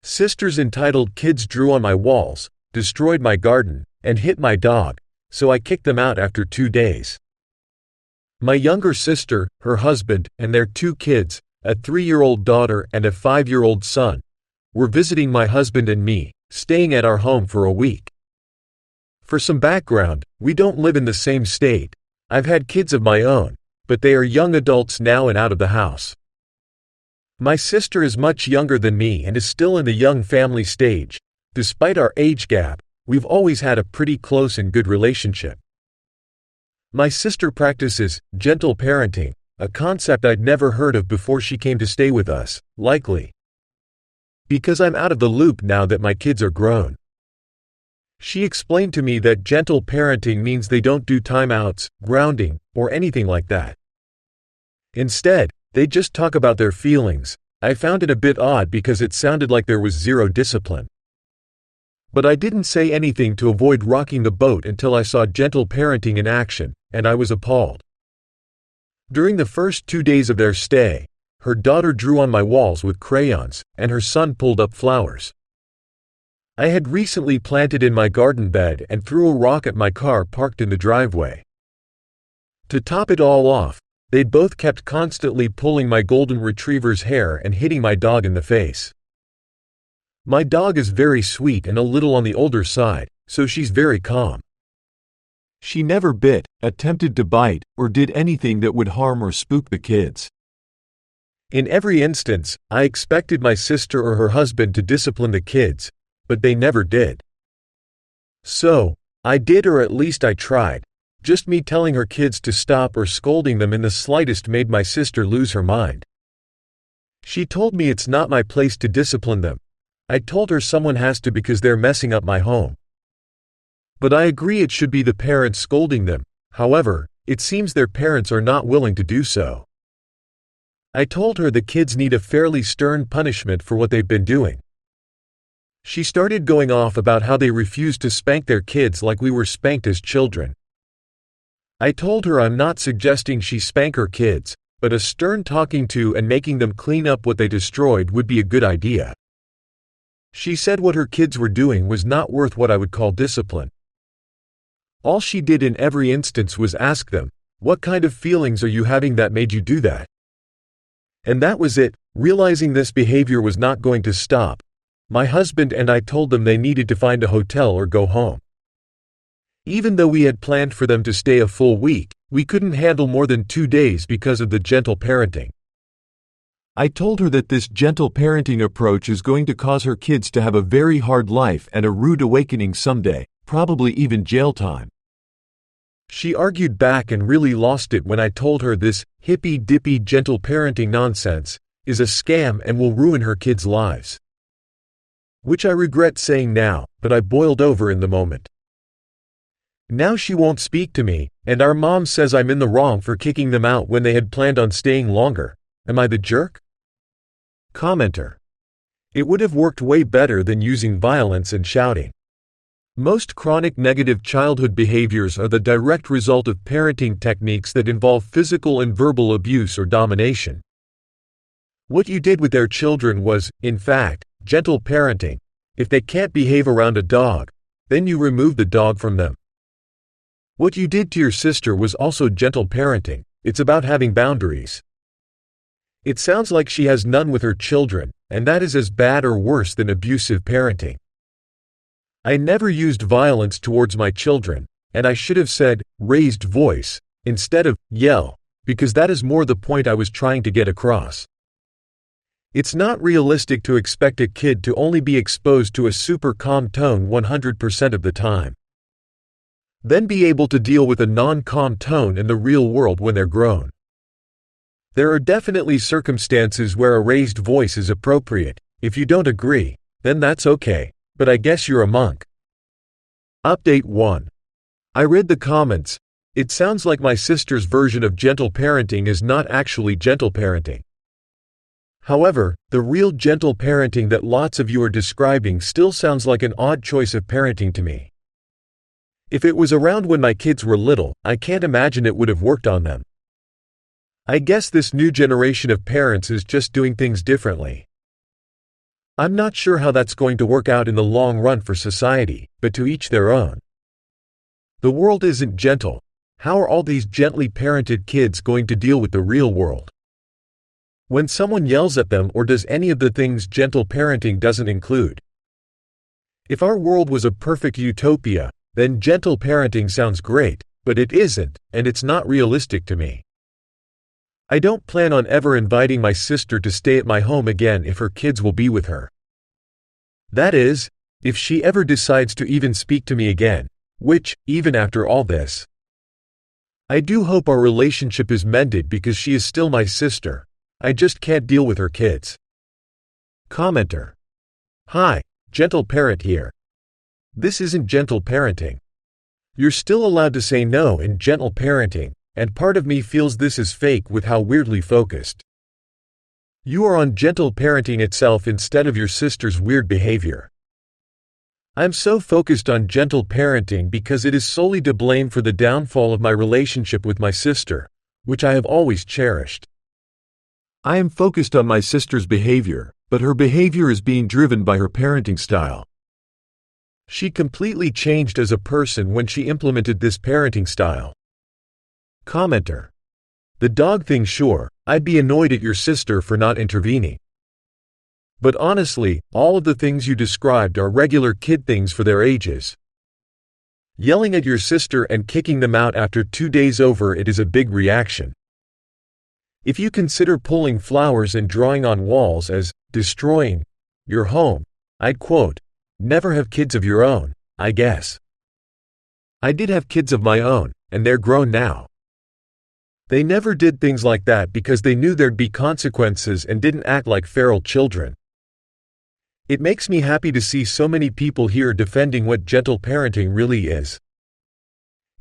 Sisters entitled kids drew on my walls, destroyed my garden, and hit my dog, so I kicked them out after 2 days. My younger sister, her husband, and their 2 kids, a 3-year-old daughter and a 5-year-old son, were visiting my husband and me, staying at our home for a week. For some background, we don't live in the same state. I've had kids of my own, but they are young adults now and out of the house. My sister is much younger than me and is still in the young family stage. Despite our age gap, we've always had a pretty close and good relationship. My sister practices gentle parenting, a concept I'd never heard of before she came to stay with us, likely because I'm out of the loop now that my kids are grown. She explained to me that gentle parenting means they don't do timeouts, grounding, or anything like that. Instead, they just talk about their feelings. I found it a bit odd because it sounded like there was zero discipline. But I didn't say anything to avoid rocking the boat until I saw gentle parenting in action, and I was appalled. During the first 2 days of their stay, her daughter drew on my walls with crayons, and her son pulled up flowers. I had recently planted in my garden bed and threw a rock at my car parked in the driveway. To top it all off, they'd both kept constantly pulling my golden retriever's hair and hitting my dog in the face. My dog is very sweet and a little on the older side, so she's very calm. She never bit, attempted to bite, or did anything that would harm or spook the kids. In every instance, I expected my sister or her husband to discipline the kids, but they never did. So, I did, or at least I tried. Just me telling her kids to stop or scolding them in the slightest made my sister lose her mind. She told me it's not my place to discipline them. I told her someone has to because they're messing up my home. But I agree it should be the parents scolding them. However, it seems their parents are not willing to do so. I told her the kids need a fairly stern punishment for what they've been doing. She started going off about how they refused to spank their kids like we were spanked as children. I told her I'm not suggesting she spank her kids, but a stern talking to and making them clean up what they destroyed would be a good idea. She said what her kids were doing was not worth what I would call discipline. All she did in every instance was ask them, "What kind of feelings are you having that made you do that?" And that was it. Realizing this behavior was not going to stop, my husband and I told them they needed to find a hotel or go home. Even though we had planned for them to stay a full week, we couldn't handle more than 2 days because of the gentle parenting. I told her that this gentle parenting approach is going to cause her kids to have a very hard life and a rude awakening someday, probably even jail time. She argued back and really lost it when I told her this hippy-dippy gentle parenting nonsense is a scam and will ruin her kids' lives. Which I regret saying now, but I boiled over in the moment. Now she won't speak to me, and our mom says I'm in the wrong for kicking them out when they had planned on staying longer. Am I the jerk? Commenter. It would have worked way better than using violence and shouting. Most chronic negative childhood behaviors are the direct result of parenting techniques that involve physical and verbal abuse or domination. What you did with their children was, in fact, gentle parenting. If they can't behave around a dog, then you remove the dog from them. What you did to your sister was also gentle parenting. It's about having boundaries. It sounds like she has none with her children, and that is as bad or worse than abusive parenting. I never used violence towards my children, and I should have said, raised voice, instead of, yell, because that is more the point I was trying to get across. It's not realistic to expect a kid to only be exposed to a super calm tone 100% of the time. Then be able to deal with a non-calm tone in the real world when they're grown. There are definitely circumstances where a raised voice is appropriate. If you don't agree, then that's okay. But I guess you're a monk. Update 1. I read the comments. It sounds like my sister's version of gentle parenting is not actually gentle parenting. However, the real gentle parenting that lots of you are describing still sounds like an odd choice of parenting to me. If it was around when my kids were little, I can't imagine it would have worked on them. I guess this new generation of parents is just doing things differently. I'm not sure how that's going to work out in the long run for society, but to each their own. The world isn't gentle. How are all these gently parented kids going to deal with the real world? When someone yells at them or does any of the things gentle parenting doesn't include. If our world was a perfect utopia, then gentle parenting sounds great, but it isn't, and it's not realistic to me. I don't plan on ever inviting my sister to stay at my home again if her kids will be with her. That is, if she ever decides to even speak to me again, which, even after all this, I do hope our relationship is mended because she is still my sister. I just can't deal with her kids. Commenter. Hi, gentle parent here. This isn't gentle parenting. You're still allowed to say no in gentle parenting, and part of me feels this is fake with how weirdly focused you are on gentle parenting itself instead of your sister's weird behavior. I'm so focused on gentle parenting because it is solely to blame for the downfall of my relationship with my sister, which I have always cherished. I am focused on my sister's behavior, but her behavior is being driven by her parenting style. She completely changed as a person when she implemented this parenting style. Commenter. The dog thing, sure, I'd be annoyed at your sister for not intervening. But honestly, all of the things you described are regular kid things for their ages. Yelling at your sister and kicking them out after 2 days over it is a big reaction. If you consider pulling flowers and drawing on walls as destroying your home, I'd quote, never have kids of your own, I guess. I did have kids of my own, and they're grown now. They never did things like that because they knew there'd be consequences and didn't act like feral children. It makes me happy to see so many people here defending what gentle parenting really is.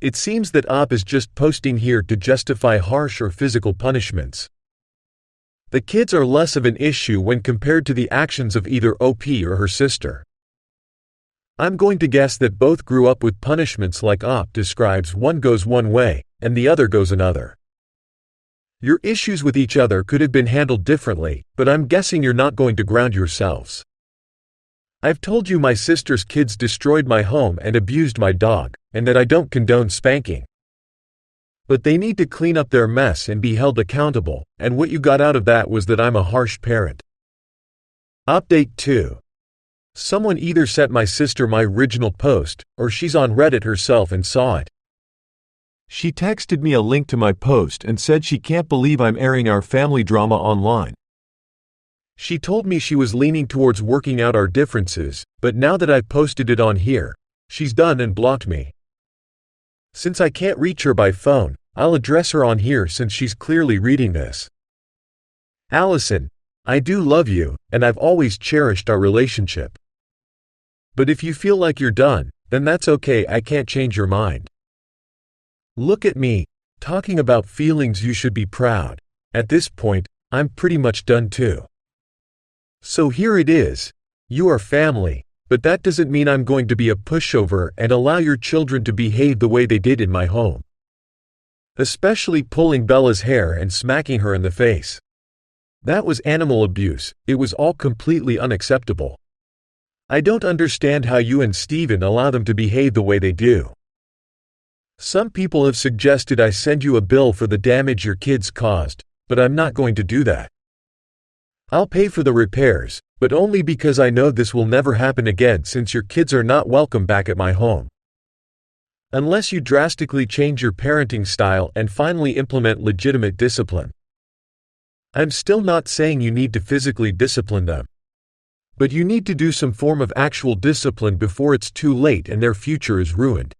It seems that OP is just posting here to justify harsh or physical punishments. The kids are less of an issue when compared to the actions of either OP or her sister. I'm going to guess that both grew up with punishments like OP describes. One goes one way, and the other goes another. Your issues with each other could have been handled differently, but I'm guessing you're not going to ground yourselves. I've told you my sister's kids destroyed my home and abused my dog, and that I don't condone spanking. But they need to clean up their mess and be held accountable, and what you got out of that was that I'm a harsh parent. Update 2. Someone either sent my sister my original post, or she's on Reddit herself and saw it. She texted me a link to my post and said she can't believe I'm airing our family drama online. She told me she was leaning towards working out our differences, but now that I've posted it on here, she's done and blocked me. Since I can't reach her by phone, I'll address her on here since she's clearly reading this. Allison, I do love you, and I've always cherished our relationship. But if you feel like you're done, then that's okay, I can't change your mind. Look at me, talking about feelings you should be proud. At this point, I'm pretty much done too. So here it is. You are family, but that doesn't mean I'm going to be a pushover and allow your children to behave the way they did in my home. Especially pulling Bella's hair and smacking her in the face. That was animal abuse. It was all completely unacceptable. I don't understand how you and Steven allow them to behave the way they do. Some people have suggested I send you a bill for the damage your kids caused, but I'm not going to do that. I'll pay for the repairs, but only because I know this will never happen again since your kids are not welcome back at my home. Unless you drastically change your parenting style and finally implement legitimate discipline. I'm still not saying you need to physically discipline them. But you need to do some form of actual discipline before it's too late and their future is ruined.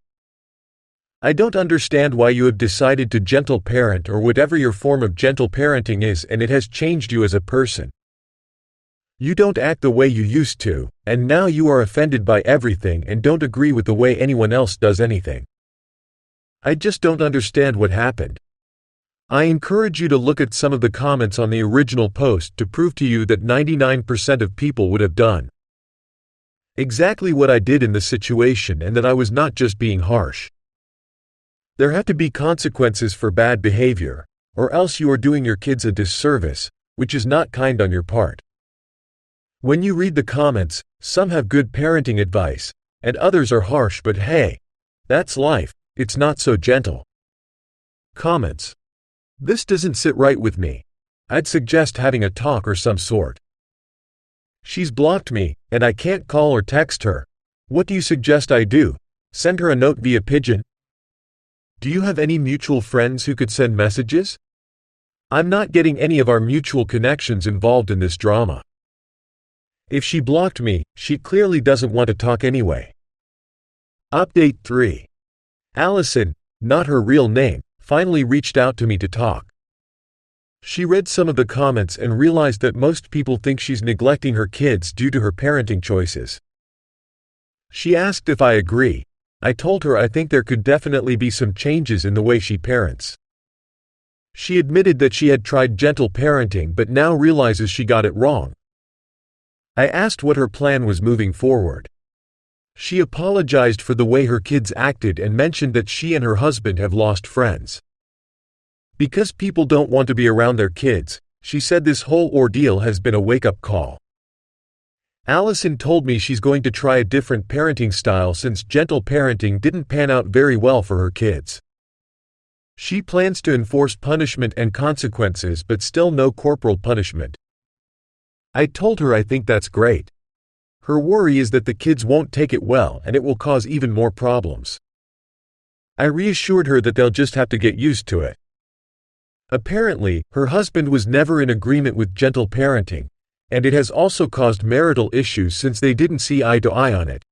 I don't understand why you have decided to gentle parent or whatever your form of gentle parenting is, and it has changed you as a person. You don't act the way you used to, and now you are offended by everything and don't agree with the way anyone else does anything. I just don't understand what happened. I encourage you to look at some of the comments on the original post to prove to you that 99% of people would have done exactly what I did in the situation and that I was not just being harsh. There have to be consequences for bad behavior, or else you are doing your kids a disservice, which is not kind on your part. When you read the comments, some have good parenting advice, and others are harsh, but hey, that's life, it's not so gentle. Comments. This doesn't sit right with me. I'd suggest having a talk or some sort. She's blocked me, and I can't call or text her. What do you suggest I do? Send her a note via pigeon? Do you have any mutual friends who could send messages? I'm not getting any of our mutual connections involved in this drama. If she blocked me, she clearly doesn't want to talk anyway. Update 3. Allison, not her real name, finally reached out to me to talk. She read some of the comments and realized that most people think she's neglecting her kids due to her parenting choices. She asked if I agree. I told her I think there could definitely be some changes in the way she parents. She admitted that she had tried gentle parenting but now realizes she got it wrong. I asked what her plan was moving forward. She apologized for the way her kids acted and mentioned that she and her husband have lost friends. Because people don't want to be around their kids, she said this whole ordeal has been a wake-up call. Allison told me she's going to try a different parenting style since gentle parenting didn't pan out very well for her kids. She plans to enforce punishment and consequences but still no corporal punishment. I told her I think that's great. Her worry is that the kids won't take it well and it will cause even more problems. I reassured her that they'll just have to get used to it. Apparently, her husband was never in agreement with gentle parenting, and it has also caused marital issues since they didn't see eye to eye on it.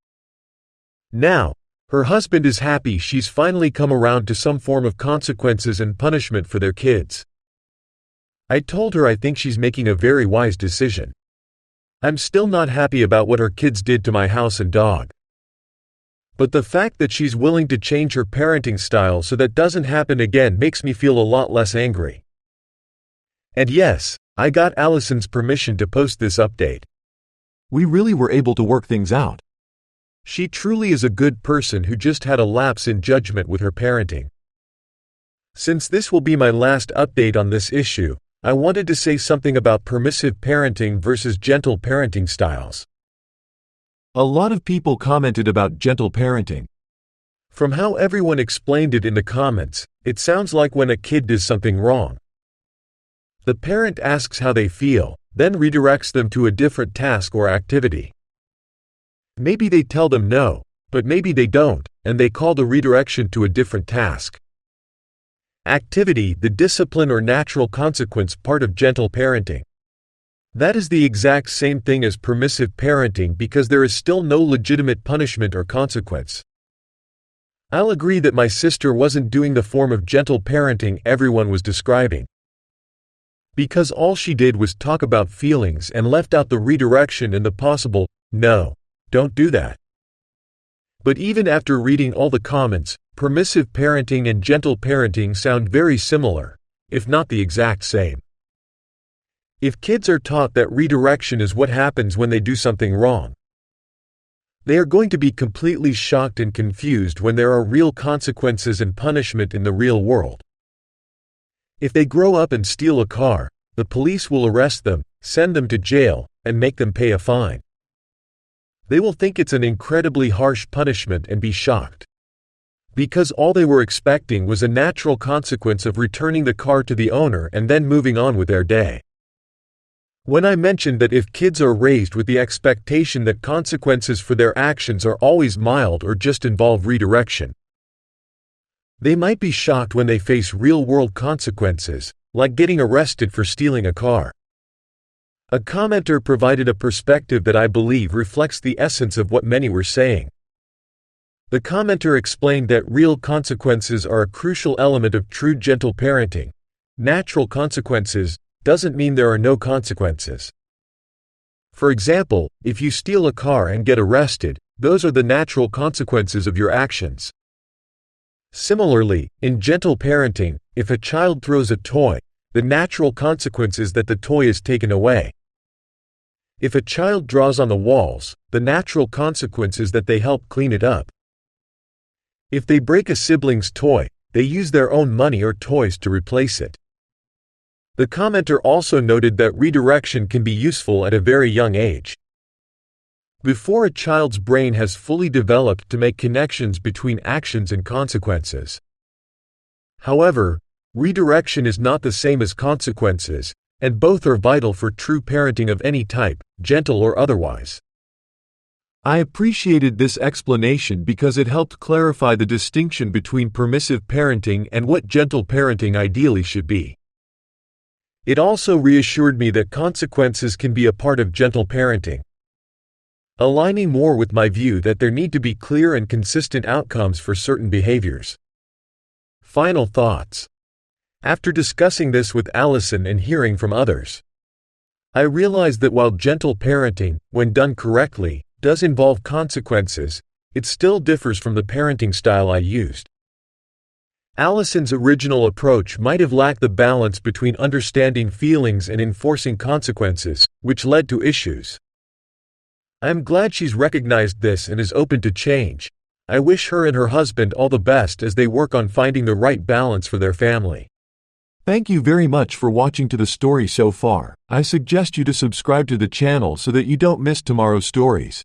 Now, her husband is happy she's finally come around to some form of consequences and punishment for their kids. I told her I think she's making a very wise decision. I'm still not happy about what her kids did to my house and dog. But the fact that she's willing to change her parenting style so that doesn't happen again makes me feel a lot less angry. And yes, I got Allison's permission to post this update. We really were able to work things out. She truly is a good person who just had a lapse in judgment with her parenting. Since this will be my last update on this issue, I wanted to say something about permissive parenting versus gentle parenting styles. A lot of people commented about gentle parenting. From how everyone explained it in the comments, it sounds like when a kid does something wrong. The parent asks how they feel, then redirects them to a different task or activity. Maybe they tell them no, but maybe they don't, and they call the redirection to a different task. Activity, the discipline or natural consequence part of gentle parenting. That is the exact same thing as permissive parenting because there is still no legitimate punishment or consequence. I'll agree that my sister wasn't doing the form of gentle parenting everyone was describing. Because all she did was talk about feelings and left out the redirection and the possible, no, don't do that. But even after reading all the comments, permissive parenting and gentle parenting sound very similar, if not the exact same. If kids are taught that redirection is what happens when they do something wrong, they are going to be completely shocked and confused when there are real consequences and punishment in the real world. If they grow up and steal a car, the police will arrest them, send them to jail, and make them pay a fine. They will think it's an incredibly harsh punishment and be shocked. Because all they were expecting was a natural consequence of returning the car to the owner and then moving on with their day. When I mentioned that if kids are raised with the expectation that consequences for their actions are always mild or just involve redirection, they might be shocked when they face real-world consequences, like getting arrested for stealing a car. A commenter provided a perspective that I believe reflects the essence of what many were saying. The commenter explained that real consequences are a crucial element of true gentle parenting. Natural consequences doesn't mean there are no consequences. For example, if you steal a car and get arrested, those are the natural consequences of your actions. Similarly, in gentle parenting, if a child throws a toy, the natural consequence is that the toy is taken away. If a child draws on the walls, the natural consequence is that they help clean it up. If they break a sibling's toy, they use their own money or toys to replace it. The commenter also noted that redirection can be useful at a very young age. before a child's brain has fully developed to make connections between actions and consequences. However, redirection is not the same as consequences, and both are vital for true parenting of any type, gentle or otherwise. I appreciated this explanation because it helped clarify the distinction between permissive parenting and what gentle parenting ideally should be. It also reassured me that consequences can be a part of gentle parenting, aligning more with my view that there need to be clear and consistent outcomes for certain behaviors. Final thoughts. After discussing this with Allison and hearing from others, I realized that while gentle parenting, when done correctly, does involve consequences, it still differs from the parenting style I used. Allison's original approach might have lacked the balance between understanding feelings and enforcing consequences, which led to issues. I am glad she's recognized this and is open to change. I wish her and her husband all the best as they work on finding the right balance for their family. Thank you very much for watching to the story so far. I suggest you to subscribe to the channel so that you don't miss tomorrow's stories.